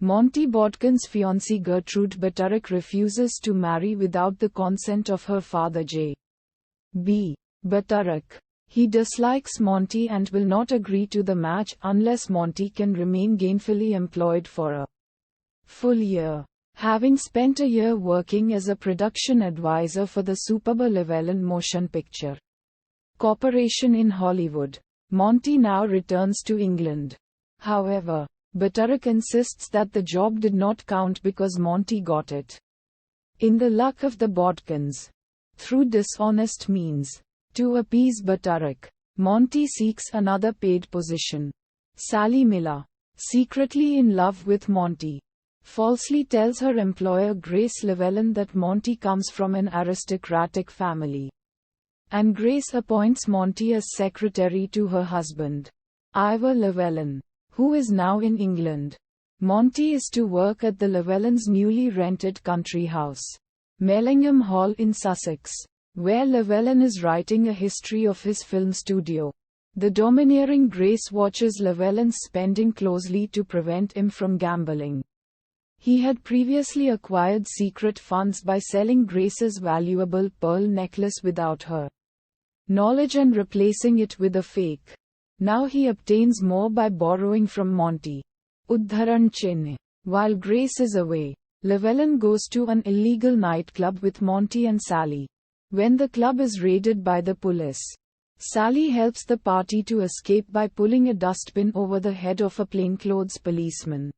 Monty Bodkin's fiancée Gertrude Butterick refuses to marry without the consent of her father J. B. Butterick. He dislikes Monty and will not agree to the match unless Monty can remain gainfully employed for a full year. Having spent a year working as a production advisor for the Ivor Llewellyn motion picture corporation in Hollywood, Monty now returns to England. However, Butterick insists that the job did not count because Monty got it in the luck of the Bodkins through dishonest means. To appease Butterick, Monty seeks another paid position. Sally Miller, secretly in love with Monty, falsely tells her employer Grace Llewellyn that Monty comes from an aristocratic family, and Grace appoints Monty as secretary to her husband, Ivor Llewellyn, who is now in England. Monty is to work at the Llewellyns' newly rented country house, Mellingham Hall in Sussex, where Llewellyn is writing a history of his film studio. The domineering Grace watches Llewellyn's spending closely to prevent him from gambling. He had previously acquired secret funds by selling Grace's valuable pearl necklace without her knowledge and replacing it with a fake. Now he obtains more by borrowing from Monty. Udharan Chinne. While Grace is away, Llewellyn goes to an illegal nightclub with Monty and Sally. When the club is raided by the police, Sally helps the party to escape by pulling a dustbin over the head of a plainclothes policeman,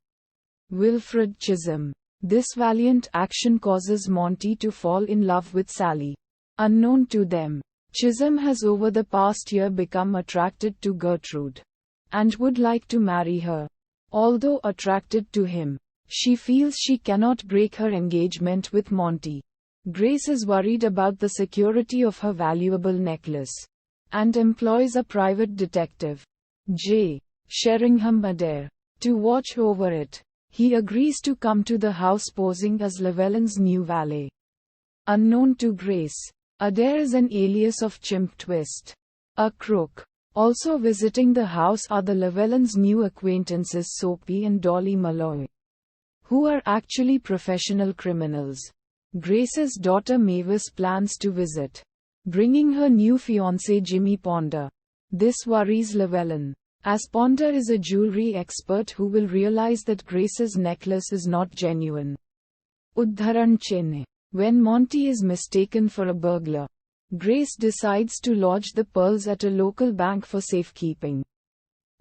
Wilfred Chisholm. This valiant action causes Monty to fall in love with Sally. Unknown to them, Chisholm has over the past year become attracted to Gertrude and would like to marry her. Although attracted to him, she feels she cannot break her engagement with Monty. Grace is worried about the security of her valuable necklace and employs a private detective, J. Sheringham Adair, to watch over it. He agrees to come to the house posing as Llewellyn's new valet. Unknown to Grace, Adair is an alias of Chimp Twist, a crook. Also visiting the house are the Llewellyns' new acquaintances Soapy and Dolly Molloy, who are actually professional criminals. Grace's daughter Mavis plans to visit, bringing her new fiancé Jimmy Ponder. This worries Llewellyn, as Ponder is a jewelry expert who will realize that Grace's necklace is not genuine. Udharan Chinne. When Monty is mistaken for a burglar, Grace decides to lodge the pearls at a local bank for safekeeping.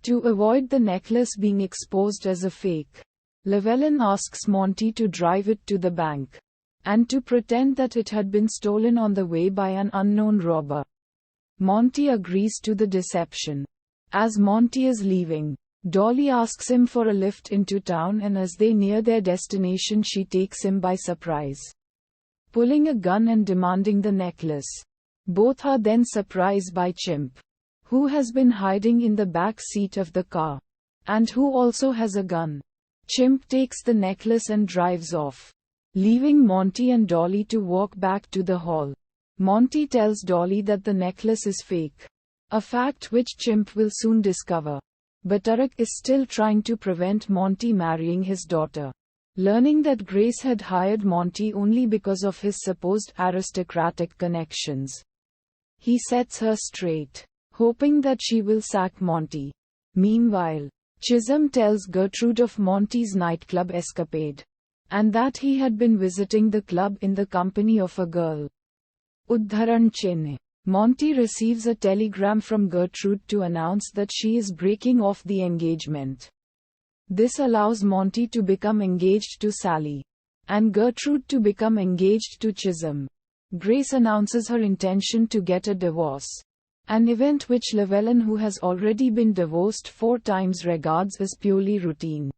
To avoid the necklace being exposed as a fake, Llewellyn asks Monty to drive it to the bank and to pretend that it had been stolen on the way by an unknown robber. Monty agrees to the deception. As Monty is leaving, Dolly asks him for a lift into town, and as they near their destination she takes him by surprise, pulling a gun and demanding the necklace. Both are then surprised by Chimp, who has been hiding in the back seat of the car, and who also has a gun. Chimp takes the necklace and drives off, leaving Monty and Dolly to walk back to the hall. Monty tells Dolly that the necklace is fake, a fact which Chimp will soon discover. Butterick is still trying to prevent Monty marrying his daughter. Learning that Grace had hired Monty only because of his supposed aristocratic connections, he sets her straight, hoping that she will sack Monty. Meanwhile, Chisholm tells Gertrude of Monty's nightclub escapade, and that he had been visiting the club in the company of a girl. Udharan Chinne. Monty receives a telegram from Gertrude to announce that she is breaking off the engagement. This allows Monty to become engaged to Sally, and Gertrude to become engaged to Chisholm. Grace announces her intention to get a divorce, an event which Llewellyn, who has already been divorced 4 times, regards as purely routine.